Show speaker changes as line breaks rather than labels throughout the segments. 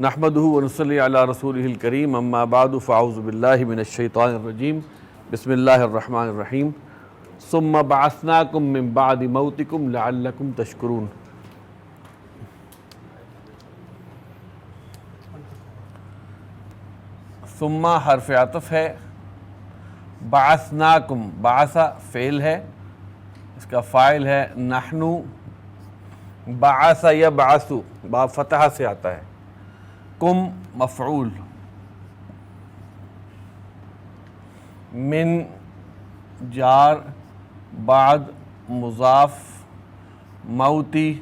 نحمده ونصلی علی رسولہ الکریم اما بعد فاعوذ باللہ من الشیطان الرجیم بسم اللہ الرحمن الرحیم ثم بعثناکم من بعد موتکم لعلکم تشکرون۔ ثم حرف عطف ہے، بعثناکم، بعث فعل ہے، اس کا فاعل ہے نحن، بعث یبعث با فتح سے آتا ہے، کم مفعول، من جار، بعد مضاف، موتی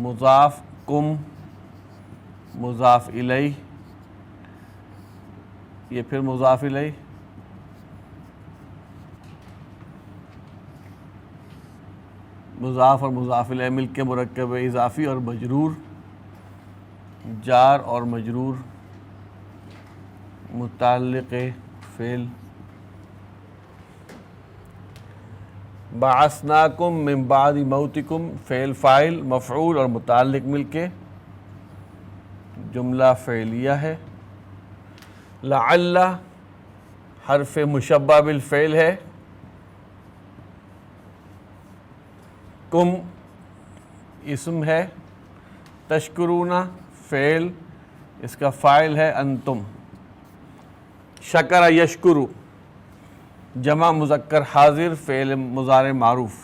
مضاف، کم مضاف الیہ، یہ پھر مضاف الیہ، مضاف اور مضاف الیہ مل کے مرکب اضافی اور مجرور، جار اور مجرور، متعلق فعل، بعثناکم من بعد موتکم فعل فاعل مفعول اور متعلق مل کے جملہ فعلیہ ہے، لعل حرف مشبہ بالفعل ہے، کم اسم ہے، تشکرون فعل، اس کا فاعل ہے انتم، شکر یشکر جمع مذکر حاضر فعل مضارع معروف،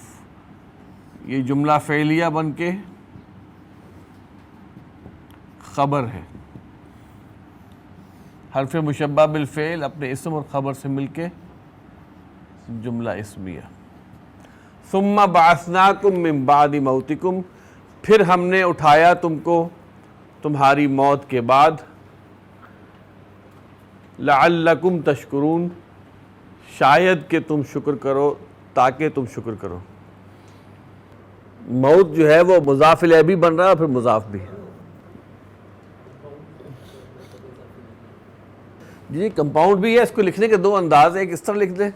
یہ جملہ فعلیہ بن کے خبر ہے، حرف مشبہ بالفعل اپنے اسم اور خبر سے مل کے جملہ اسمیہ۔ ثم بعثناکم من بعد موتکم، پھر ہم نے اٹھایا تم کو تمہاری موت کے بعد، لعلکم تشکرون، شاید کہ تم شکر کرو، تاکہ تم شکر کرو۔ موت جو ہے وہ مضاف الیہ بھی بن رہا ہے اور پھر مضاف بھی۔ جی کمپاؤنڈ بھی ہے، اس کو لکھنے کے دو انداز، ایک اس طرح لکھ دیں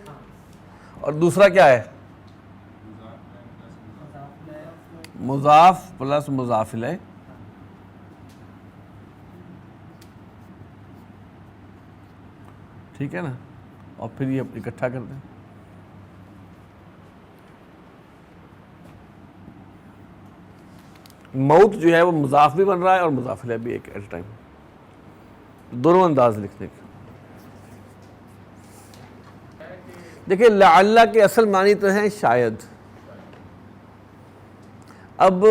اور دوسرا کیا ہے، مضاف پلس مضاف الیہ، ٹھیک ہے نا، اور پھر یہ اکٹھا کر دیں۔ موت جو ہے وہ مضاف بھی بن رہا ہے اور مضاف الیہ بھی ایک ایٹ ٹائم، دونوں انداز لکھنے کے۔ دیکھیں لعل کے اصل معنی تو ہیں شاید، اب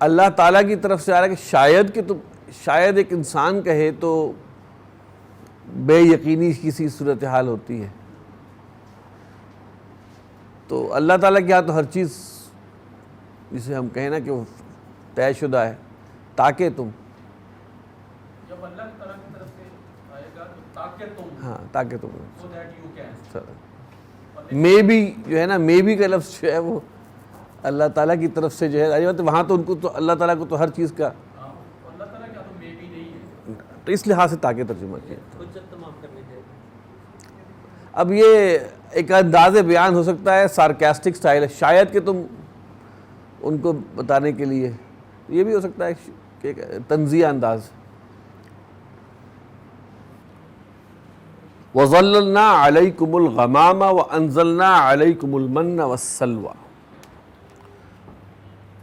اللہ تعالیٰ کی طرف سے آ رہا ہے کہ شاید کہ تم، شاید ایک انسان کہے تو بے یقینی کسی صورتحال ہوتی ہے، تو اللہ تعالیٰ کے ہاں تو ہر چیز جسے ہم کہیں نا کہ وہ طے شدہ ہے، تاکہ تم،
جب اللہ تعالیٰ کی طرف سے آئے گا تو تاکہ تم،
ہاں تاکہ تم،
so that you can،
مے بھی جو ہے نا، مے بھی کا لفظ جو ہے وہ اللہ تعالیٰ کی طرف سے جو ہے، وہاں تو ان کو تو اللہ تعالیٰ کو تو ہر چیز کا،
اللہ تعالیٰ کیا تو میں بھی نہیں ہے،
تو اس لحاظ سے تاکہ ترجمہ کیا۔ اب یہ ایک انداز بیان ہو سکتا ہے سارکاسٹک سٹائل ہے، شاید کہ تم ان کو بتانے کے لیے، یہ بھی ہو سکتا ہے کہ تنزیہ انداز۔ وَظَلَّلْنَا عَلَيْكُمُ الْغَمَامَ وَأَنزَلْنَا عَلَيْكُمُ الْمَنَّ وَالسَّلْوَىٰ۔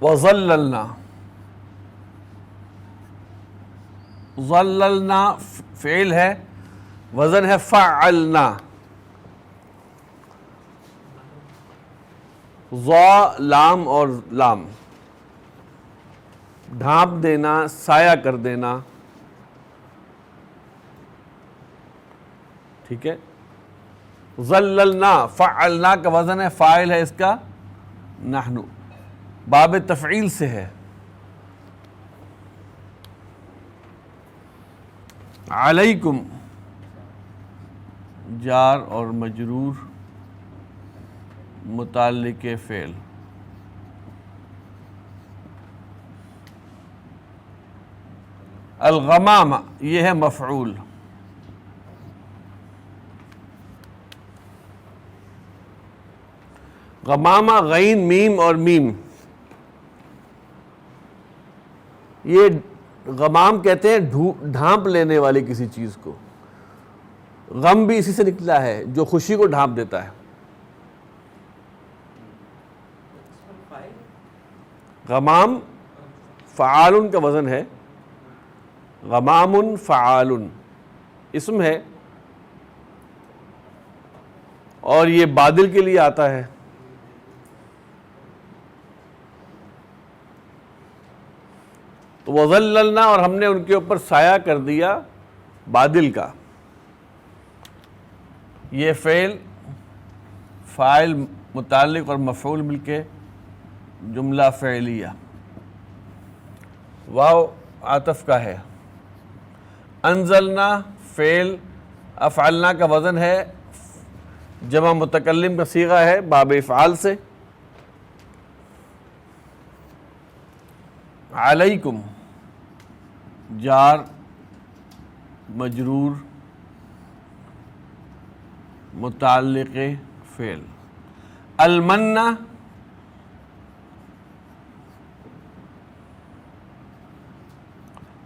وَظَلَّلْنَا، ظللنا فعل ہے، وزن ہے فعلنا، ضا لام اور لام، ڈھانپ دینا، سایہ کر دینا، ٹھیک ہے۔ ظللنا فعلنا کا وزن ہے، فاعل ہے اس کا نحن، باب تفعیل سے ہے۔ علیکم جار اور مجرور، متعلق فعل، الغمامہ یہ ہے مفعول، غمامہ غین میم اور میم، یہ غمام کہتے ہیں ڈھانپ لینے والی کسی چیز کو. غم بھی اسی سے نکلا ہے جو خوشی کو ڈھانپ دیتا ہے. غمام فعال کا وزن ہے, غمام فعال اسم ہے, اور یہ بادل کے لیے آتا ہے. تو وَظَلَّلْنَا, اور ہم نے ان کے اوپر سایہ کر دیا بادل کا. یہ فعل, فاعل, متعلق اور مفعول مل کے جملہ فعلیہ. واو عطف کا ہے. انزلنا فعل, افعلنا کا وزن ہے, جمع متکلم کا صیغہ ہے باب افعال سے. علیکم جار مجرور متعلق فعل. المنہ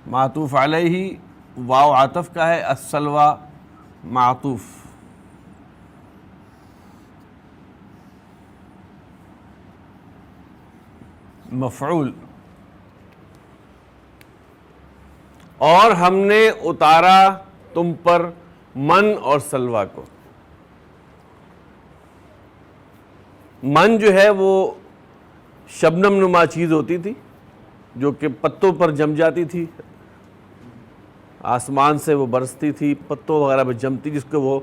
معطوف علیہ, واو عطف کا ہے. السلوى معطوف. مفعول. اور ہم نے اتارا تم پر من اور سلوہ کو. من جو ہے وہ شبنم نما چیز ہوتی تھی جو کہ پتوں پر جم جاتی تھی, آسمان سے وہ برستی تھی, پتوں وغیرہ پہ جمتی, جس کو وہ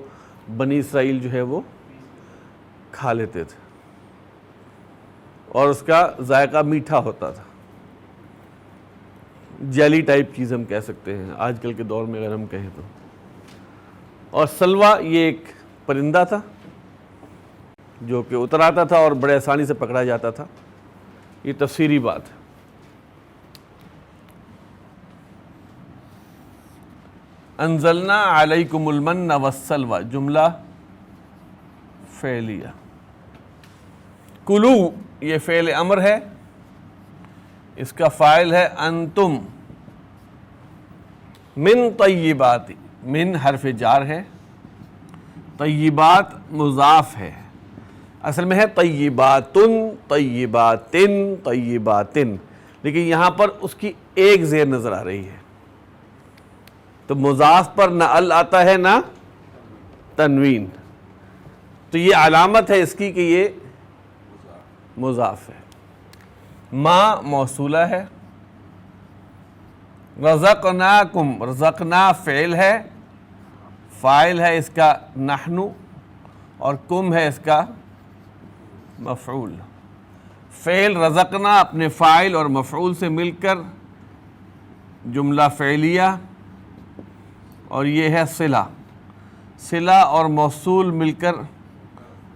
بنی اسرائیل جو ہے وہ کھا لیتے تھے, اور اس کا ذائقہ میٹھا ہوتا تھا. جیلی ٹائپ چیز ہم کہہ سکتے ہیں آج کل کے دور میں اگر ہم کہیں تو. اور سلوہ یہ ایک پرندہ تھا جو کہ اتر آتا تھا اور بڑے آسانی سے پکڑا جاتا تھا. یہ تفسیری بات ہے. انزلنا علیکم المن والسلوى جملہ فعلیہ. کلو یہ فعل امر ہے, اس کا فاعل ہے انتم. من طیبات, من حرف جار ہے, طیبات مضاف ہے, اصل میں ہے طیباتن طیباتن طیباتن, لیکن یہاں پر اس کی ایک زیر نظر آ رہی ہے. تو مضاف پر نہ ال آتا ہے نہ تنوین, تو یہ علامت ہے اس کی کہ یہ مضاف ہے. ما موصولہ ہے. رزقناکم, رزقنا فعل ہے, فاعل ہے اس کا نحن, اور کم ہے اس کا مفعول. فعل رزقنا اپنے فاعل اور مفعول سے مل کر جملہ فعلیہ, اور یہ ہے صلہ. صلہ اور موصول مل کر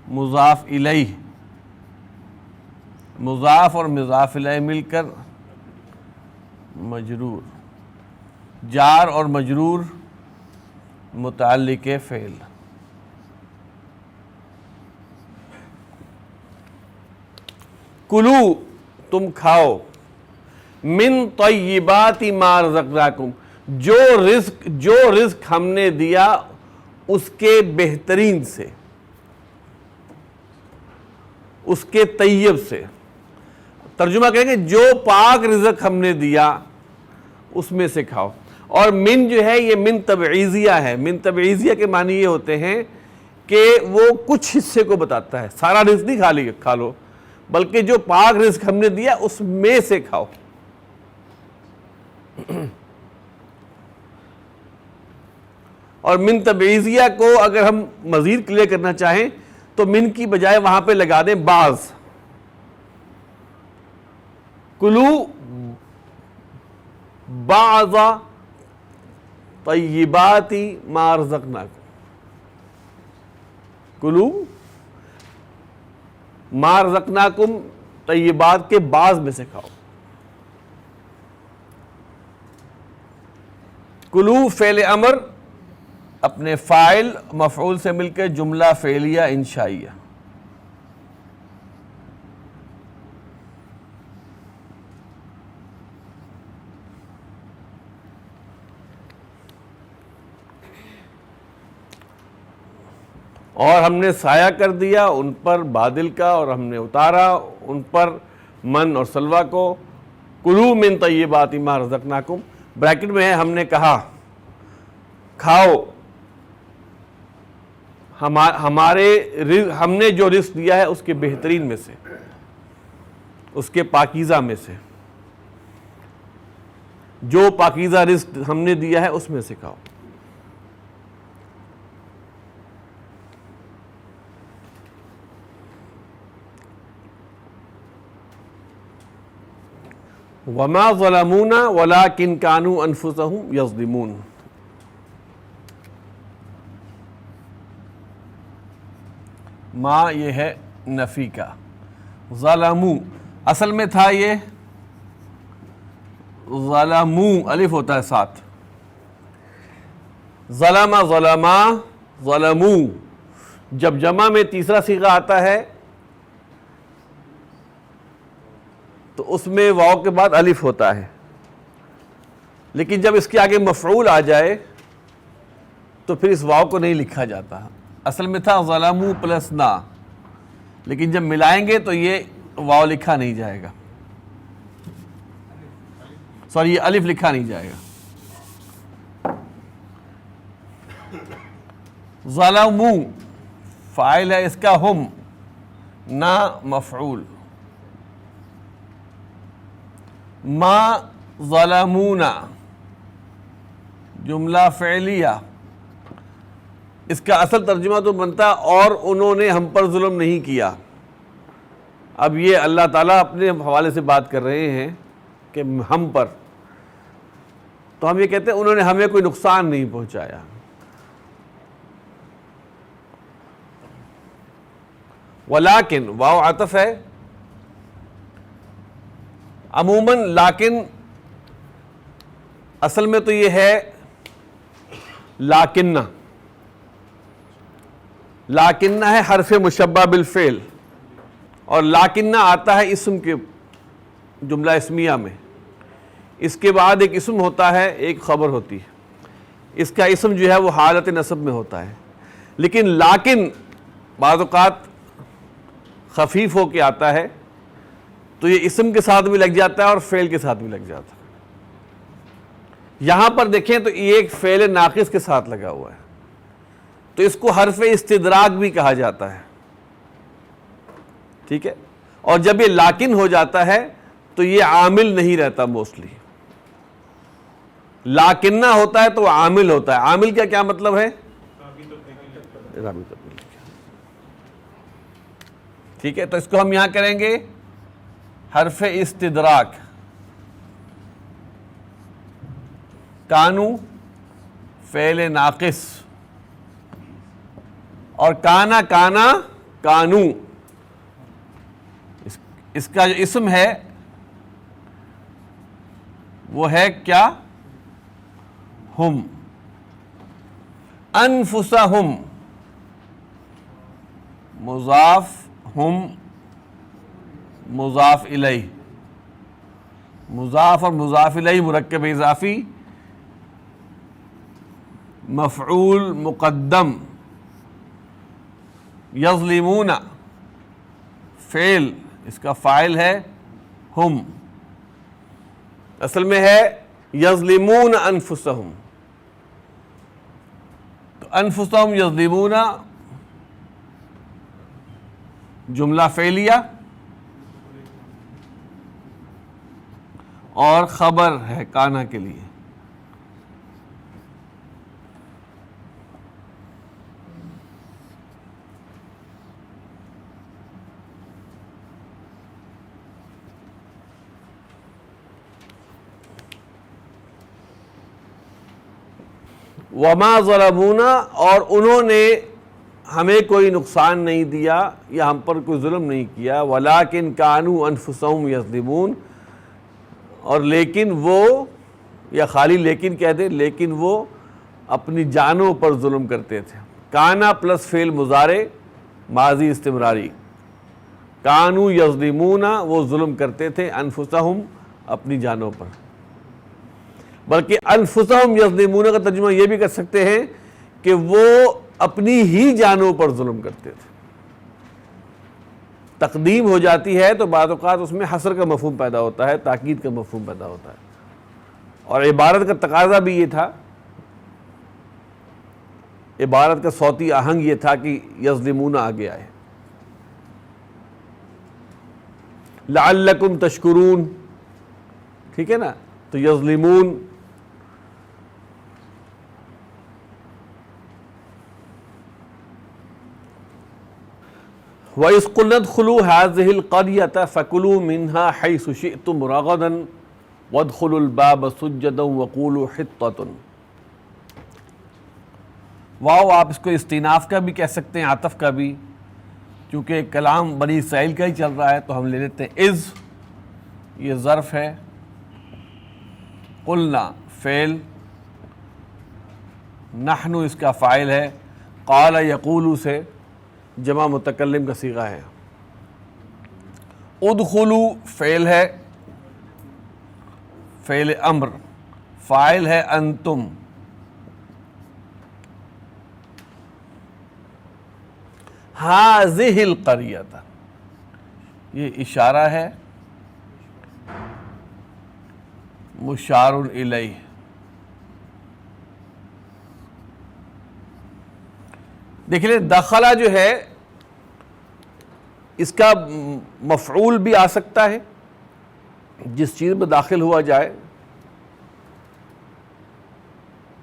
مضاف الیہ, مضاف اور مضاف الیہ مل کر مجرور. جار اور مجرور متعلق فعل. کلو تم کھاؤ, من طیبات ما رزقناکم جو رزق ہم نے دیا اس کے بہترین سے, اس کے طیب سے. ترجمہ کریں گے جو پاک رزق ہم نے دیا اس میں سے کھاؤ. اور من جو ہے یہ من تبعیضیہ ہے. من تبعیضیہ کے معنی یہ ہوتے ہیں کہ وہ کچھ حصے کو بتاتا ہے, سارا رزق نہیں کھا لو, بلکہ جو پاک رزق ہم نے دیا اس میں سے کھاؤ. اور من تبعیضیہ کو اگر ہم مزید کلیئر کرنا چاہیں تو من کی بجائے وہاں پہ لگا دیں بعض. کلو بعض طیبات ما رزقناکم, کلو ما رزقناکم طیبات کے بعض میں سے کھاؤ. کلو فعل امر اپنے فاعل مفعول سے مل کے جملہ فعلیہ انشائیہ. اور ہم نے سایہ کر دیا ان پر بادل کا، اور ہم نے اتارا ان پر من اور سلوہ کو، کلوا من طیبات ما رزقناکم، بریکٹ میں ہے ہم نے کہا کھاؤ ہم نے جو رزق دیا ہے اس کے بہترین میں سے، اس کے پاکیزہ میں سے، جو پاکیزہ رزق ہم نے دیا ہے اس میں سے کھاؤ۔ وما ظلمونا ولكن كانوا انفسهم يظلمون۔ ما یہ ہے نفی کا، ظلمو اصل میں تھا یہ ظلمو، الف ہوتا ہے ساتھ، ظلم ظلما ظلمو، جب جمع میں تیسرا صیغہ آتا ہے تو اس میں واو کے بعد الف ہوتا ہے، لیکن جب اس کے آگے مفعول آ جائے تو پھر اس واو کو نہیں لکھا جاتا۔ اصل میں تھا ظلمو پلس نا، لیکن جب ملائیں گے تو یہ واو لکھا نہیں جائے گا، سوری یہ الف لکھا نہیں جائے گا۔ ظلمو فاعل ہے اس کا ہم، نا مفعول، ما ظلمونا جملہ فعلیہ، اس کا اصل ترجمہ تو بنتا اور انہوں نے ہم پر ظلم نہیں کیا۔ اب یہ اللہ تعالیٰ اپنے حوالے سے بات کر رہے ہیں کہ ہم پر، تو ہم یہ کہتے ہیں انہوں نے ہمیں کوئی نقصان نہیں پہنچایا۔ ولیکن واو عطف ہے، عموماً لیکن اصل میں تو یہ ہے لاکنہ، لاکنہ ہے حرف مشبہ بالفعل، اور لاکنہ آتا ہے اسم کے جملہ اسمیہ میں، اس کے بعد ایک اسم ہوتا ہے ایک خبر ہوتی ہے، اس کا اسم جو ہے وہ حالت نصب میں ہوتا ہے، لیکن لاکن بعض اوقات خفیف ہو کے آتا ہے تو یہ اسم کے ساتھ بھی لگ جاتا ہے اور فعل کے ساتھ بھی لگ جاتا ہے۔ یہاں پر دیکھیں تو یہ ایک فعل ناقص کے ساتھ لگا ہوا ہے، تو اس کو حرف استدراک بھی کہا جاتا ہے، ٹھیک ہے، اور جب یہ لاکن ہو جاتا ہے تو یہ عامل نہیں رہتا، موسٹلی لاکنہ ہوتا ہے تو عامل ہوتا ہے۔ عامل کا کیا مطلب ہے؟ ٹھیک ہے، تو اس کو ہم یہاں کریں گے حرف استدراک، کانو فعل ناقص، اور کانا کانا کانو، اس کا جو اسم ہے وہ ہے کیا؟ ہم، انفسہم، مضاف، ہم مضاف الیہ، مضاف اور مضاف الیہ مرکب اضافی، مفعول مقدم، یظلمون فعل، اس کا فاعل ہے ہم، اصل میں ہے یظلمون انفسہم، تو انفسہم یظلمون جملہ فعلیہ اور خبر ہے کانا کے لیے۔ وما ظلمونا، اور انہوں نے ہمیں کوئی نقصان نہیں دیا یا ہم پر کوئی ظلم نہیں کیا، ولیکن کانوا انفسہم یظلمون، اور لیکن وہ، یا خالی لیکن کہہ دے، لیکن وہ اپنی جانوں پر ظلم کرتے تھے۔ کانا پلس فعل مضارع ماضی استمراری، کانوا یظلمون، وہ ظلم کرتے تھے، انفسہم اپنی جانوں پر، بلکہ انفسہم یظلمون کا ترجمہ یہ بھی کر سکتے ہیں کہ وہ اپنی ہی جانوں پر ظلم کرتے تھے. تقدیم ہو جاتی ہے تو بعض اوقات اس میں حصر کا مفہوم پیدا ہوتا ہے, تاکید کا مفہوم پیدا ہوتا ہے, اور عبارت کا تقاضا بھی یہ تھا, عبارت کا صوتی آہنگ یہ تھا کہ یظلمون آگے آئے. لعلکم تشکرون, ٹھیک ہے نا, تو یظلمون وَإِذْ قُلْنَا ادْخُلُوا هَٰذِهِ الْقَرْيَةَ فَكُلُوا مِنْهَا حَيْثُ شِئْتُمْ رَغَدًا وَادْخُلُوا الْبَابَ سُجَّدًا وَقُولُوا حِطَّةٌ. واو آپ اس کو استئناف کا بھی کہہ سکتے ہیں, عطف کا بھی, چونکہ کلام بنی اسرائیل کا ہی چل رہا ہے تو ہم لے لیتے ہیں. اذ یہ ظرف ہے, قلنا فعل, نحن اس کا فاعل ہے, قال یقول سے جمع متکلم کا صیغہ ہے. ادخلوا فعل ہے, فعل امر, فاعل ہے انتم. ہذہ القریۃ یہ اشارہ ہے, مشار الیہ. دیکھ لیں دخلہ جو ہے اس کا مفعول بھی آ سکتا ہے, جس چیز میں داخل ہوا جائے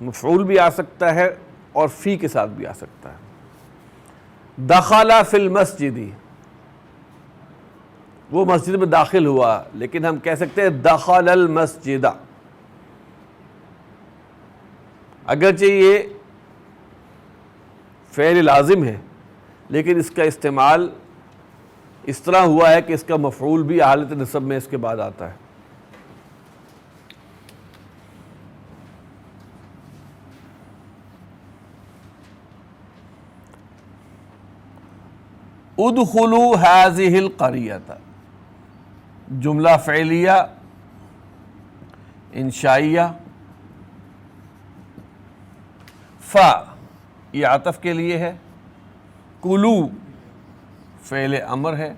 مفعول بھی آ سکتا ہے اور فی کے ساتھ بھی آ سکتا ہے. دخل فی المسجد, وہ مسجد میں داخل ہوا, لیکن ہم کہہ سکتے ہیں دخل المسجد, اگرچہ یہ فعل لازم ہے لیکن اس کا استعمال اس طرح ہوا ہے کہ اس کا مفعول بھی حالت نصب میں اس کے بعد آتا ہے. ادخلوا هذه القریۃ, جملہ فعلیہ انشائیہ. فا یہ عطف کے لیے ہے, کلو فعل امر ہے,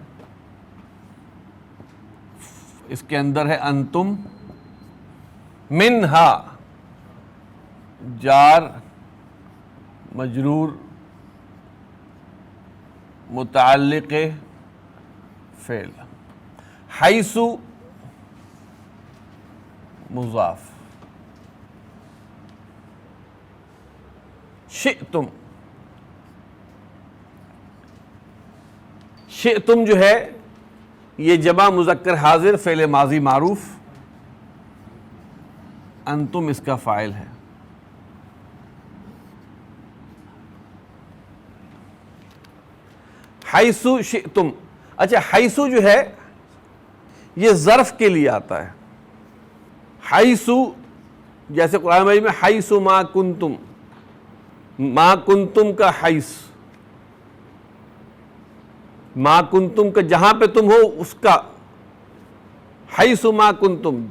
اس کے اندر ہے انتم. منہا جار مجرور متعلق فعل. حیث مضاف. شئتم, شئتم جو ہے یہ جمع مذکر حاضر فعل ماضی معروف, انتم اس کا فاعل ہے. حیث شئتم, اچھا حیث جو ہے یہ ظرف کے لیے آتا ہے. حیث جیسے قرآن مجید میں حیث ما کنتم, ما کنتم کا حیث, ما کنتم کا جہاں پہ تم ہو اس کا, حیث ما کنتم.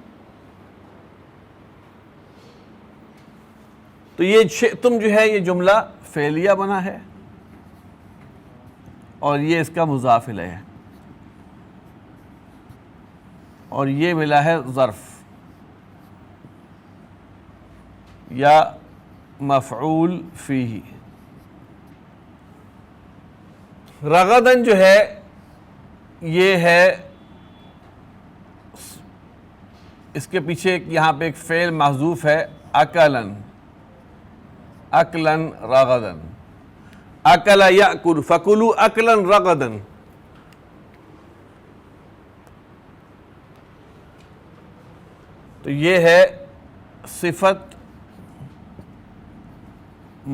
تو یہ شئتم جو ہے یہ جملہ فعلیہ بنا ہے اور یہ اس کا مضاف الیہ ہے, اور یہ ملا ہے ظرف یا مفعول فیہ. رغدن جو ہے یہ ہے, اس کے پیچھے یہاں پہ ایک فعل محذوف ہے, اکلن, اکلن رغدن. اکل یأکل فکلوا اکلن رغدن. تو یہ ہے صفت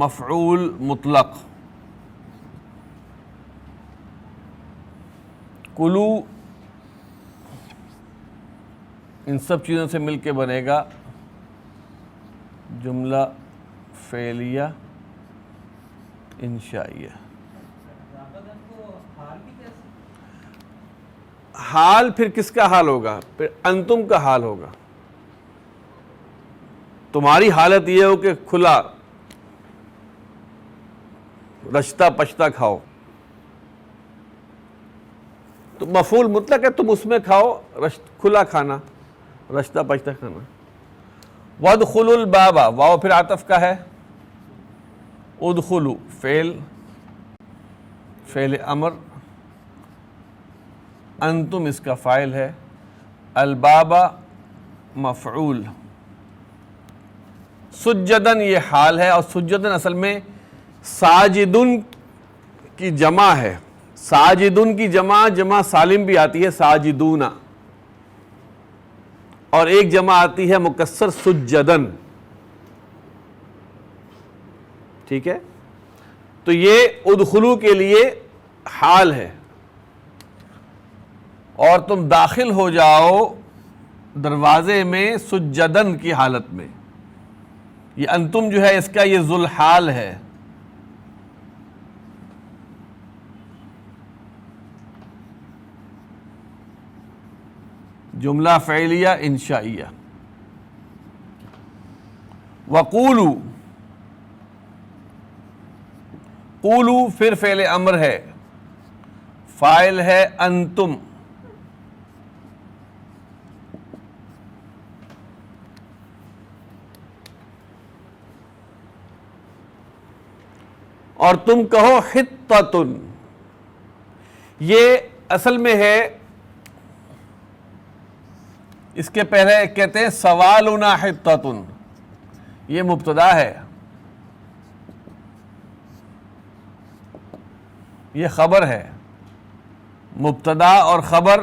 مفعول مطلق. کلو ان سب چیزوں سے مل کے بنے گا جملہ فعلیہ انشائیہ. حال پھر کس کا حال ہوگا؟ پھر انتم کا حال ہوگا. تمہاری حالت یہ ہو کہ کھلا رشتہ پشتہ کھاؤ. تو مفعول مطلق ہے تم اس میں کھاؤ، کھلا کھانا، رشتہ پشتہ کھانا. وادخلوا الباب، واو پھر عطف کا ہے. ادخلو فعل امر، انتم اس کا فاعل ہے، الباب مفعول. سجدن یہ حال ہے، اور سجدن اصل میں ساجدن کی جمع ہے. ساجدن کی جمع سالم بھی آتی ہے ساجدون، اور ایک جمع آتی ہے مکسر سجدن. ٹھیک ہے، تو یہ ادخلو کے لیے حال ہے، اور تم داخل ہو جاؤ دروازے میں سجدن کی حالت میں. یہ انتم جو ہے اس کا یہ ذوالحال ہے. جملہ فعلیہ انشائیہ. وقولو، قولو پھر فعل امر ہے، فاعل ہے انتم. اور تم کہو حطۃ. یہ اصل میں ہے، اس کے پہلے کہتے ہیں سوالنا حطۃ، یہ مبتدا ہے، یہ خبر ہے. مبتدا اور خبر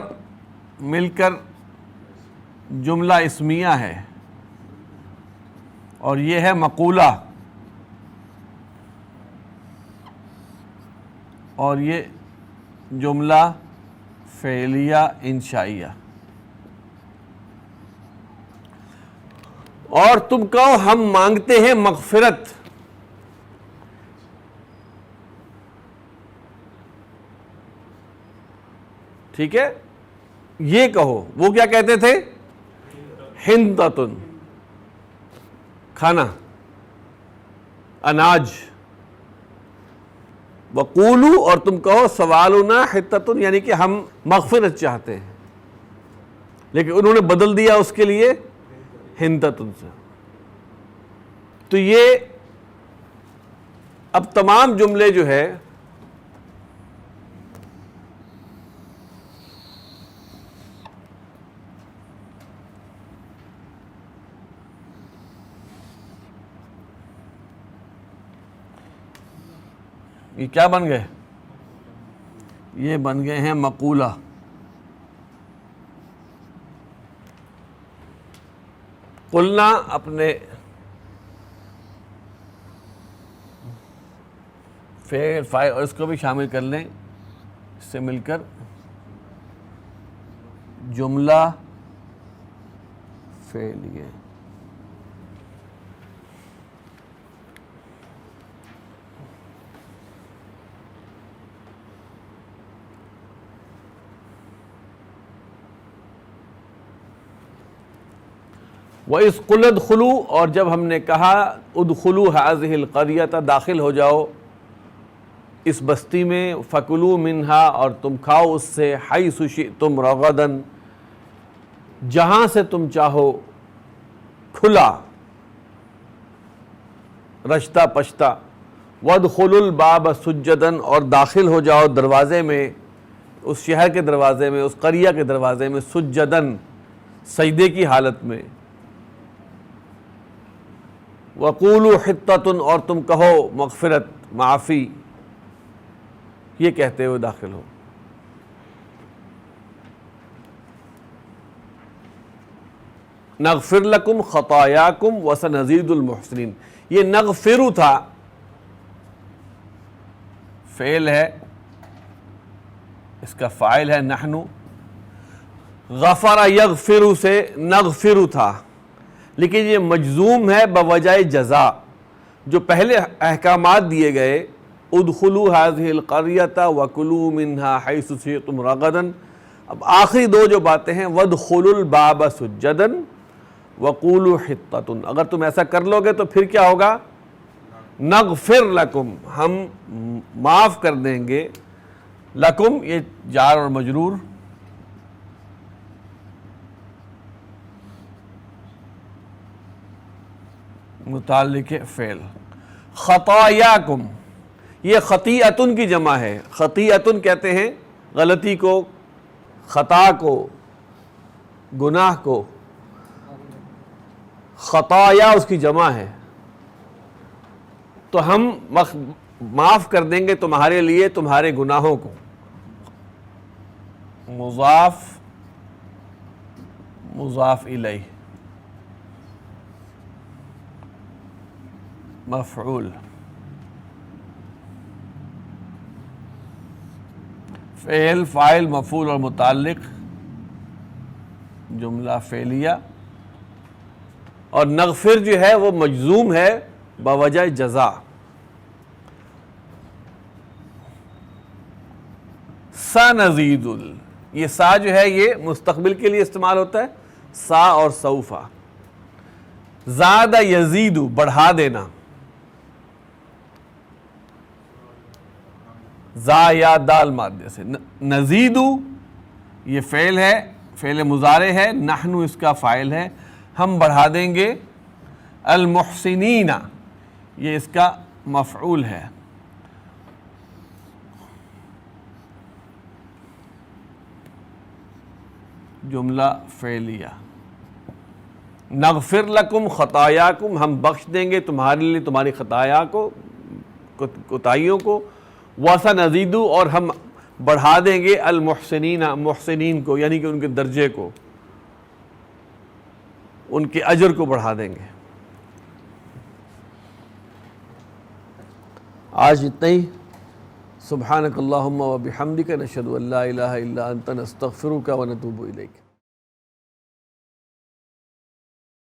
مل کر جملہ اسمیہ ہے، اور یہ ہے مقولہ، اور یہ جملہ فعلیہ انشائیہ. اور تم کہو ہم مانگتے ہیں مغفرت. ٹھیک ہے، یہ کہو. وہ کیا کہتے تھے؟ حنطۃ، کھانا، اناج. وقولو، اور تم کہو سوالنا حطۃ، یعنی کہ ہم مغفرت چاہتے ہیں، لیکن انہوں نے بدل دیا اس کے لیے حنطۃ سے. تو یہ اب تمام جملے جو ہے یہ کیا بن گئے؟ یہ بن گئے ہیں مقولہ. قلنا اپنے فعل فاعل اور اس کو بھی شامل کر لیں، اس سے مل کر جملہ فعلیہ. وَإِذْ قُلْ ادْخُلُوا، اور جب ہم نے کہا ادخلوا هذه القرية، داخل ہو جاؤ اس بستی میں، فَكُلُوا مِنْهَا، اور تم کھاؤ اس سے، حَيْثُ شِئْتُمْ رَغَدًا، جہاں سے تم چاہو، کھلا، رشتہ پشتہ. وَادْخُلُوا الْبَابَ سُجَّدًا، اور داخل ہو جاؤ دروازے میں، اس شہر کے دروازے میں، اس قریہ کے دروازے میں، سجدن، سجدے کی حالت میں. وَقُولُوا حِطَّةٌ، اور تم کہو مغفرت، معافی، یہ کہتے ہوئے داخل ہو. نغفر لکم خطایاکم وسنزید المحسنین. یہ نغفر تھا، فعل ہے، اس کا فاعل ہے نحن. غفر یغفر سے نغفر تھا، لیکن یہ مجزوم ہے بوجہ جزا. جو پہلے احکامات دیے گئے، ادخلوا هذه القرية وكلوا منها حيث شئتم رغدا، اب آخری دو جو باتیں ہیں، وادخلوا الباب سجدا وقولوا حطة، اگر تم ایسا کر لو گے تو پھر کیا ہوگا؟ نغفر لکم ہم معاف کر دیں گے، لکم یہ جار اور مجرور، متعلق فعل، خطایاکم یہ خطیئتن کی جمع ہے، خطیئتن کہتے ہیں غلطی کو، خطا کو، گناہ کو، خطایا اس کی جمع ہے، تو ہم معاف کر دیں گے تمہارے لیے تمہارے گناہوں کو، مضاف مضاف الیہ مفعول، فعل فاعل مفعول اور متعلق جملہ فعلیہ، اور نغفر جو ہے وہ مجزوم ہے بوجہ جزا، سنزید یہ سا جو ہے یہ مستقبل کے لیے استعمال ہوتا ہے، سا اور سوفا، زاد یزید بڑھا دینا، زا یا دال مادے سے، نزید یہ فعل ہے، فعل مضارع ہے، نحن اس کا فاعل ہے، ہم بڑھا دیں گے، المحسنین یہ اس کا مفعول ہے، جملہ فعلیہ، نغفر لکم خطایاکم ہم بخش دیں گے تمہارے لیے تمہاری خطایا کو، کوتاہیوں کو، وَسَنَزِيدُ اور ہم بڑھا دیں گے المحسنین محسنین کو، یعنی کہ ان کے درجے کو، ان کے اجر کو بڑھا دیں گے۔ آج اتنا ہی، سبحانک اللہم و بحمدک نشہد ان لا الہ الا انت نستغفرک و نتوب الیک۔